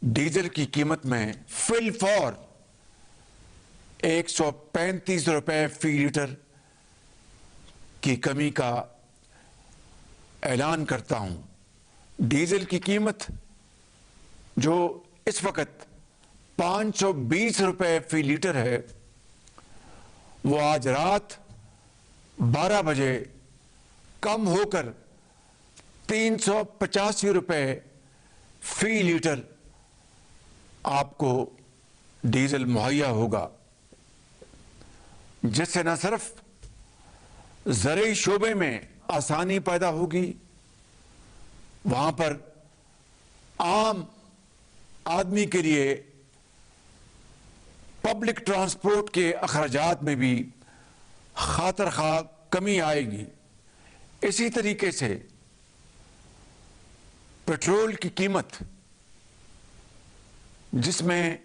Diesel की कीमत में फिल फॉर 135 रुपए फी लीटर की कमी का ऐलान करता हूं। डीजल की कीमत जो इस वक्त 520 रुपए फी लीटर है, वो आज रात 12 बजे कम होकर 385 रुपए फी लीटर आपको डीजल मुहैया होगा, जिससे न सिर्फ ज़राई शोबे में आसानी पैदा होगी, वहां पर आम आदमी के लिए पब्लिक ट्रांसपोर्ट के अखराजात में भी खातर खा कमी आएगी। इसी तरीके से पेट्रोल की कीमत, जिसमें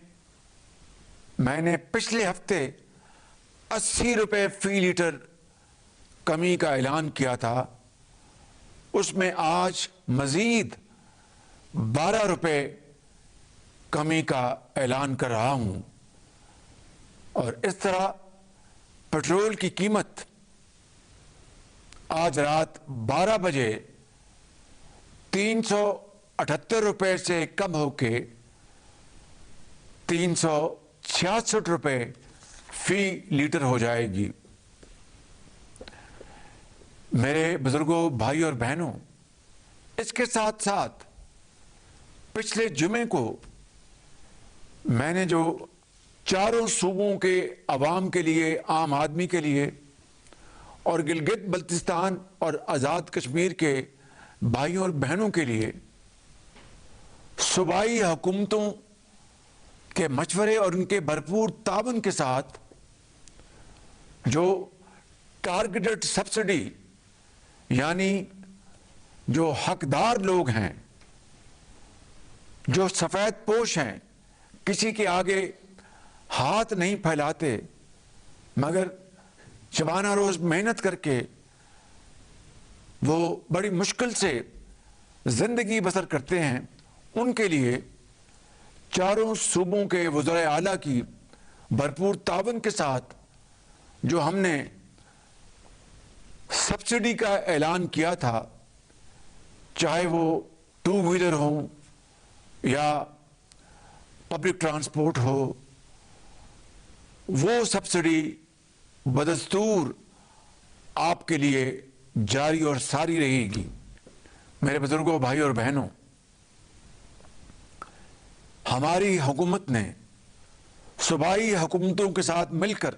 मैंने पिछले हफ्ते 80 रुपए फी लीटर कमी का ऐलान किया था, उसमें आज मजीद 12 रुपए कमी का ऐलान कर रहा हूं। और इस तरह पेट्रोल की कीमत आज रात 12 बजे 378 रुपए से कम होके 366 रुपए फी लीटर हो जाएगी। मेरे बुजुर्गों, भाई और बहनों, इसके साथ साथ पिछले जुमे को मैंने जो चारों सूबों के अवाम के लिए, आम आदमी के लिए और गिलगित बल्तिस्तान और आज़ाद कश्मीर के भाइयों और बहनों के लिए सूबाई हुकूमतों के मशवरे और उनके भरपूर ताबन के साथ जो टारगेटेड सब्सिडी, यानी जो हकदार लोग हैं, जो सफ़ेद पोश हैं, किसी के आगे हाथ नहीं फैलाते मगर शबाना रोज मेहनत करके वो बड़ी मुश्किल से जिंदगी बसर करते हैं, उनके लिए चारों सूबों के वज़राए आला की भरपूर तावन के साथ जो हमने सब्सिडी का ऐलान किया था, चाहे वो टू व्हीलर हो या पब्लिक ट्रांसपोर्ट हो, वो सब्सिडी बदस्तूर आपके लिए जारी और सारी रहेगी। मेरे बुजुर्गों, भाई और बहनों, हमारी हुकूमत ने सूबाई हुकूमतों के साथ मिलकर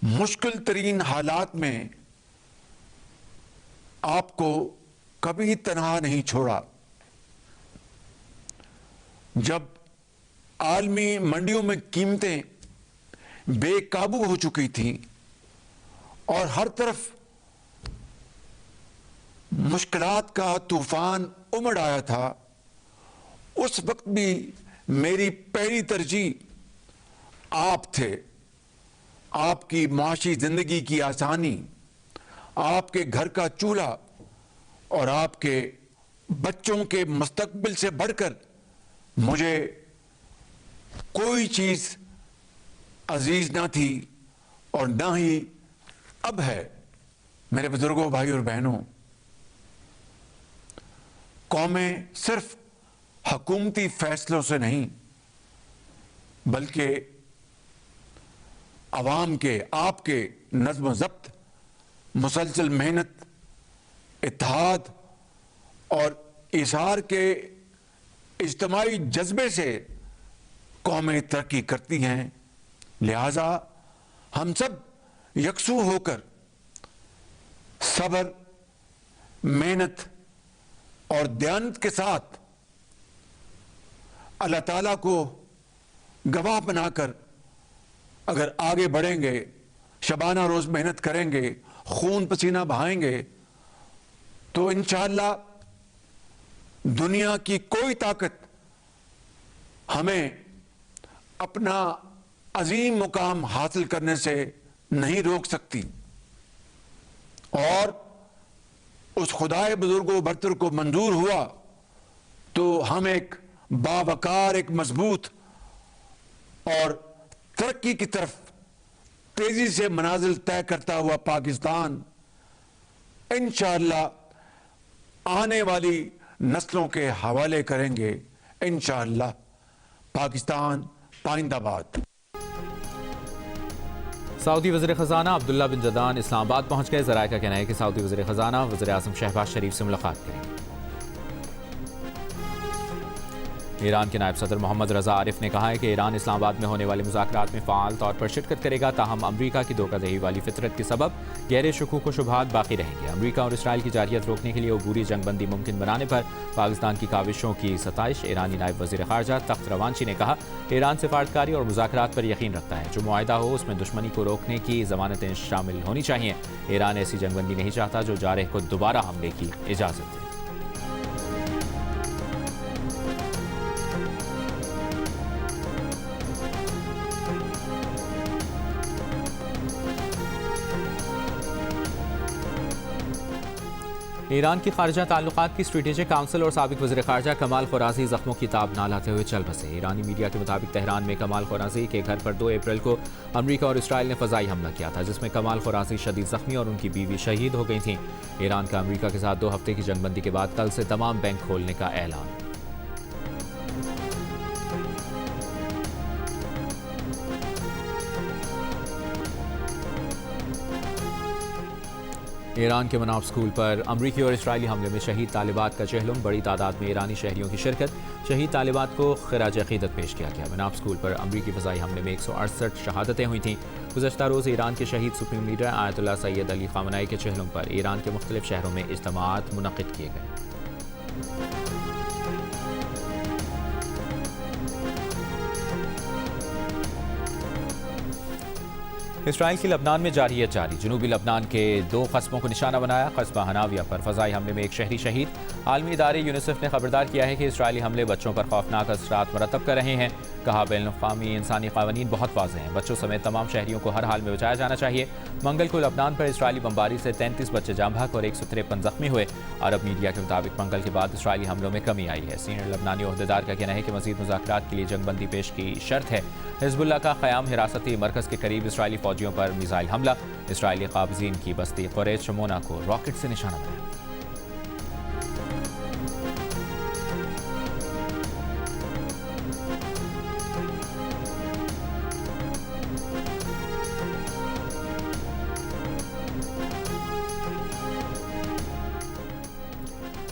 मुश्किल तरीन हालात में आपको कभी तनहा नहीं छोड़ा। जब आलमी मंडियों में कीमतें बेकाबू हो चुकी थी और हर तरफ मुश्किलात का तूफान उमड़ आया था, उस वक्त भी मेरी पहली तरजीह आप थे। आपकी माशी जिंदगी की आसानी, आपके घर का चूल्हा और आपके बच्चों के मुस्तकबिल से बढ़कर मुझे कोई चीज अजीज ना थी और ना ही अब है। मेरे बुजुर्गों, भाई और बहनों, कौमें सिर्फ हुकूमती फैसलों से नहीं बल्कि अवाम के, आपके नज़्म ज़ब्त, मुसलसल मेहनत, इत्तेहाद और इशार के इज्तिमाई जज्बे से कौमें तरक्की करती हैं। लिहाजा हम सब यकसू होकर सब्र, मेहनत और दयानत के साथ अल्लाह ताला को गवाह बनाकर अगर आगे बढ़ेंगे, शबाना रोज मेहनत करेंगे, खून पसीना बहाएंगे, तो इंशाअल्लाह दुनिया की कोई ताकत हमें अपना अजीम मुकाम हासिल करने से नहीं रोक सकती। और उस खुदाए बुजुर्गो बरतर को मंजूर हुआ तो हम एक बावकार एक मजबूत और तरक्की की तरफ तेजी से मनाजिल तय करता हुआ पाकिस्तान इंशाअल्लाह आने वाली नस्लों के हवाले करेंगे। इंशाअल्लाह। पाकिस्तान पाइंदाबाद। सऊदी वज़ीर ख़ज़ाना अब्दुल्ला बिन जदान इस्लामाबाद पहुंच गए। ज़राए का कहना है कि सऊदी वज़ीर ख़ज़ाना वज़ीर आज़म शहबाज शरीफ से मुलाकात करेंगे। ईरान के नायब सदर मोहम्मद रज़ा आरिफ ने कहा है कि ईरान इस्लामाबाद में होने वाले मुज़ाकरात में फ़ाल तौर पर शिरकत करेगा, ताहम अमरीका की धोखाधही वाली फितरत के सबब गहरे शकूक व शुबहात बाकी रहेंगे। अमरीका और इसराइल की जारियत रोकने के लिए अबूरी जंगबंदी मुमकिन बनाने पर पाकिस्तान की काविशों की सताइश। ईरानी नायब वज़ीर ख़ारजा तख्त रवांशी ने कहा, ईरान सिफारतकारी और मुज़ाकरात पर यकीन रखता है। जो मुआहिदा हो उसमें दुश्मनी को रोकने की ज़मानतें शामिल होनी चाहिए। ईरान ऐसी जंगबंदी नहीं चाहता जो जारह को दोबारा हमले की इजाज़त दे। ईरान की खारजा ताल्लुकात की स्ट्रेटेजिक काउंसिल और साबिक वज़ीर ख़ारजा कमाल ख़ुराज़ी ज़ख्मों की ताब ना लाते हुए चल बसे। ईरानी मीडिया के मुताबिक तेहरान में कमाल ख़ुराज़ी के घर पर 2 अप्रैल को अमरीका और इसराइल ने फ़ज़ाई हमला किया था, जिसमें कमाल ख़ुराज़ी शदीद ज़ख्मी और उनकी बीवी शहीद हो गई थीं। ईरान का अमरीका के साथ 2 हफ्ते की जंगबंदी के बाद कल से तमाम बैंक खोलने का ऐलान। ईरान के मनाफ स्कूल पर अमरीकी और इसराइली हमले में शहीद तालिबात का चहलुम। बड़ी तादाद में ईरानी शहरियों की शिरकत। शहीद तालिबात को खिराज अकीदत पेश किया गया। मनाफ स्कूल पर अमरीकी फ़ज़ाई हमले में 168 शहादतें हुई थीं। गुज़श्ता रोज़ ईरान के शहीद supreme leader Ayatollah Sayyid Ali Khamenei के चहलुम पर ईरान के मुख्तलिफ शहरों में इज्तिमाआत मुनक़िद किए गए। इसराइल की लबनान में जारहियत जारी। जनूबी लबनान के 2 कस्बों को निशाना बनाया। कस्बा हनाविया पर फ़ज़ाई हमले में एक शहरी शहीद। आलमी इदारे यूनिसेफ ने खबरदार किया है कि इसराइली हमले बच्चों पर खौफनाक असरात मरतब कर रहे हैं। कहा, बैनुल-अक़वामी इंसानी क़वानीन बहुत वाज़ेह हैं। बच्चों समेत तमाम शहरियों को हर हाल में बचाया जाना चाहिए। मंगल को लबनान पर इसराइली बमबारी से 33 बच्चे जाँ बहक और 153 ज़ख्मी हुए। अरब मीडिया के मुताबिक मंगल के बाद इसराइली हमलों में कमी आई है। सीनियर लबनानी ओहदेदार का कहना है कि मज़ीद मुज़ाकरात के लिए जंगबंदी पेश की शर्त है। हिज़्बुल्लाह का क़याम हिरासती मरकज़ के करीब इसराइली फ़ौजियों पर मिसाइल हमला। इसराइली क़ाबिज़ीन की बस्ती क़ुरैश शमोना को रॉकेट से निशाना बनाया।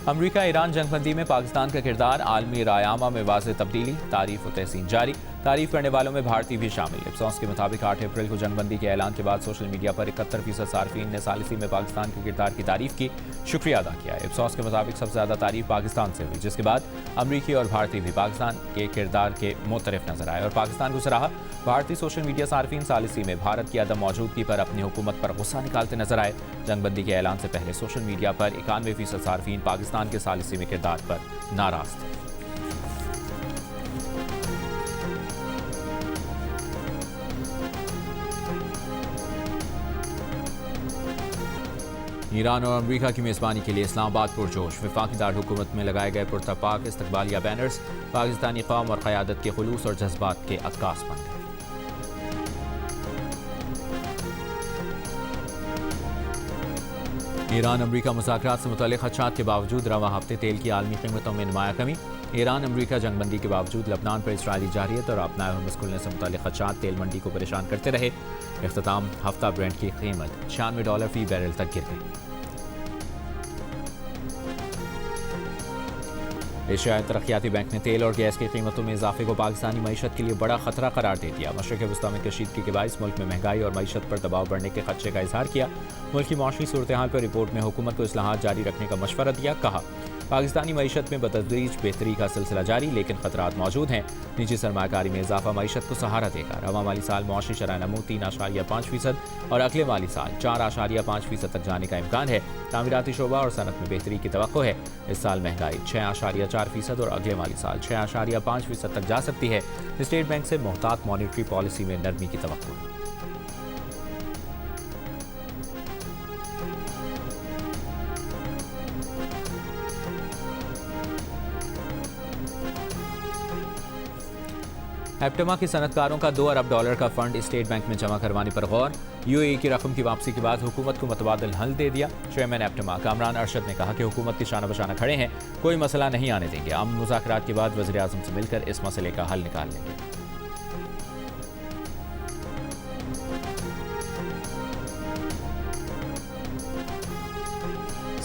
अमरीका ईरान जंगबंदी में पाकिस्तान का किरदार। आलमी रायआमा में वाज़ेह तब्दीली। तारीफ व तहसीन जारी। तारीफ करने वालों में भारतीय भी शामिल। इप्सॉस के मुताबिक 8 अप्रैल को जंगबंदी के ऐलान के बाद सोशल मीडिया पर 71% सार्फिन ने सालिसी में पाकिस्तान के किरदार की तारीफ की, शुक्रिया अदा किया। इप्सॉस के मुताबिक सबसे ज़्यादा तारीफ पाकिस्तान से हुई, जिसके बाद अमरीकी और भारतीय भी पाकिस्तान के किरदार के मुतरफ नजर आए और पाकिस्तान को सराहा। भारतीय सोशल मीडिया सार्फिन सालिसी में भारत की अदम मौजूदगी पर अपनी हुकूमत पर गुस्सा निकालते नजर आए। जंगबंदी के ऐलान से पहले सोशल मीडिया पर 91% सार्फिन पाकिस्तान के सालिसी में किरदार पर नाराज थे। ईरान और अमरीका की मेज़बानी के लिए इस्लामाबाद पुरजोश। वफाकी दारकूमत में लगाए गए पुरतपाक इस्तकबालिया बैनर्स पाकिस्तानी कौम और क़यादत के खुलूस और जज्बात के अक्कास बन गए। ईरान अमरीका मुज़ाकरात से मुतल्लिक़ खदशात के बावजूद रवां हफ्ते तेल की आलमी कीमतों में नुमाया कमी। ईरान अमरीका जंगबंदी के बावजूद लबनान पर इसराइली जारियत और अपनाए हुए खुलने से मुतल्लिक़ खदशात तेल मंडी को परेशान करते रहे। इख्तिताम हफ्ता ब्रेंट की कीमत $96 फी बैरल तक गिर गई। एशियाई तरक्याती बैंक ने तेल और गैस की कीमतों में इजाफे को पाकिस्तानी मईशत के लिए बड़ा खतरा करार दे दिया। मशरक़ वस्ती में कशीदगी के बायस मुल्क में महंगाई और मईशत पर दबाव बढ़ने के खदशे का इजहार किया। मुल्क की मौसमी सूरत हाल पर रिपोर्ट में हुकूमत को इस्लाहात जारी रखने का मशवरा दिया। कहा, पाकिस्तानी मईशत में बतदरीज बेहतरी का सिलसिला जारी, लेकिन खतरात मौजूद हैं। निजी सरमाकारी में इजाफा मईशत को सहारा देगा। रवां माली साल मौसमी शरह नमू 3.5% और अगले माली साल 4.5% तक जाने का इम्कान है। तामीराती शोबा और सनत में बेहतरी की तवक्को है। इस साल महंगाई 6.4% और अगले माली साल 6.5% तक जा सकती है। स्टेट बैंक से मोहतात मॉनिटरी पॉलिसी में नरमी की तवक्को है। ایپٹما کی صنعتکاروں کا $2 ارب کا فنڈ اسٹیٹ بینک میں جمع کروانے پر غور، UAE کی رقم کی واپسی کے بعد حکومت کو متبادل حل دے دیا۔ چیئرمین ایپٹما کامران ارشد نے کہا کہ حکومت کے شانہ بشانہ کھڑے ہیں، کوئی مسئلہ نہیں آنے دیں گے، امن مذاکرات کے بعد وزیر اعظم سے مل کر اس مسئلے کا حل نکال لیں گے۔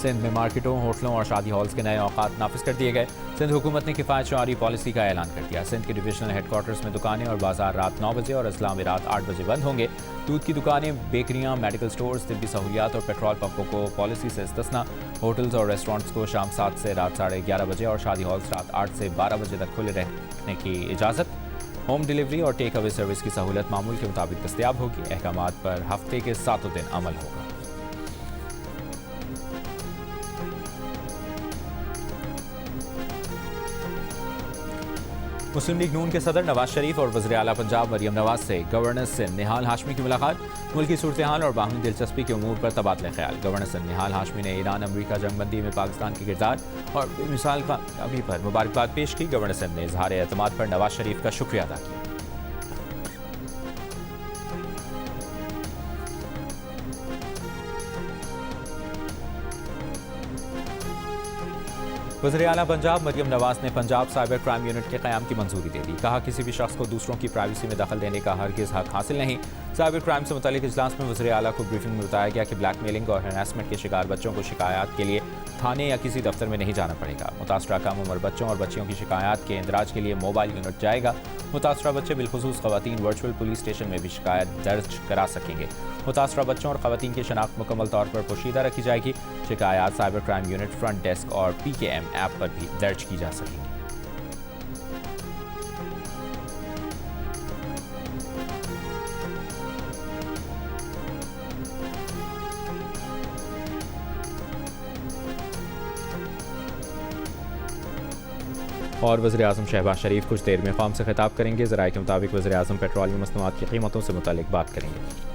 سندھ میں مارکیٹوں، ہوٹلوں اور شادی ہالز کے نئے اوقات نافذ کر دیے گئے۔ سندھ حکومت نے کفایت شعاری پالیسی کا اعلان کر دیا۔ سندھ کے ڈویژنل ہیڈ کوارٹرز میں دکانیں اور بازار رات 9 بجے اور اضلاع میں رات 8 بجے بند ہوں گے۔ دودھ کی دکانیں، بیکریاں، میڈیکل سٹورز، طبی سہولیات اور پیٹرول پمپوں کو پالیسی سے استثنا۔ ہوٹلز اور ریسٹورنٹس کو شام 7 سے رات 11:30 بجے اور شادی ہالز رات 8 سے 12 بجے تک کھلے رہنے کی اجازت۔ ہوم ڈیلیوری اور ٹیک اوے سروس کی سہولت معمول کے مطابق دستیاب ہوگی۔ احکامات پر ہفتے کے 7 دن عمل ہوگا۔ مسلم لیگ نون کے صدر نواز شریف اور وزیر اعلیٰ پنجاب مریم نواز سے گورنر سندھ نہال ہاشمی کی ملاقات۔ ملکی صورتحال اور باہمی دلچسپی کے امور پر تبادلہ خیال۔ گورنر سندھ نہال ہاشمی نے ایران امریکہ جنگ بندی میں پاکستان کے کردار اور بے مثال کامیابی پر مبارکباد پیش کی۔ گورنر سندھ نے اظہار اعتماد پر نواز شریف کا شکریہ ادا کیا۔ وزیر اعلیٰ پنجاب مریم نواز نے پنجاب سائبر کرائم یونٹ کے قیام کی منظوری دے دی۔ کہا کسی بھی شخص کو دوسروں کی پرائیویسی میں دخل دینے کا ہرگز حق حاصل نہیں۔ سائبر کرائم سے متعلق اجلاس میں وزیر اعلیٰ کو بریفنگ میں بتایا گیا کہ بلیک میلنگ اور ہراسمنٹ کے شکار بچوں کو شکایات کے لیے تھانے یا کسی دفتر میں نہیں جانا پڑے گا۔ متاثرہ کم عمر بچوں اور بچیوں کی شکایات کے اندراج کے لیے موبائل یونٹ جائے گا۔ متاثرہ بچے بالخصوص خواتین ورچوئل پولیس اسٹیشن میں بھی شکایت درج کرا سکیں گے۔ متاثرہ بچوں اور خواتین کی شناخت مکمل طور پر پوشیدہ رکھی جائے گی۔ شکایات cyber crime unit front desk اور PKM ایپ پر بھی درج کی جا سکیں گی۔ اور وزیر اعظم شہباز شریف کچھ دیر میں قوم سے خطاب کریں گے۔ ذرائع کے مطابق وزیر اعظم پیٹرولیم مصنوعات کی قیمتوں سے متعلق بات کریں گے۔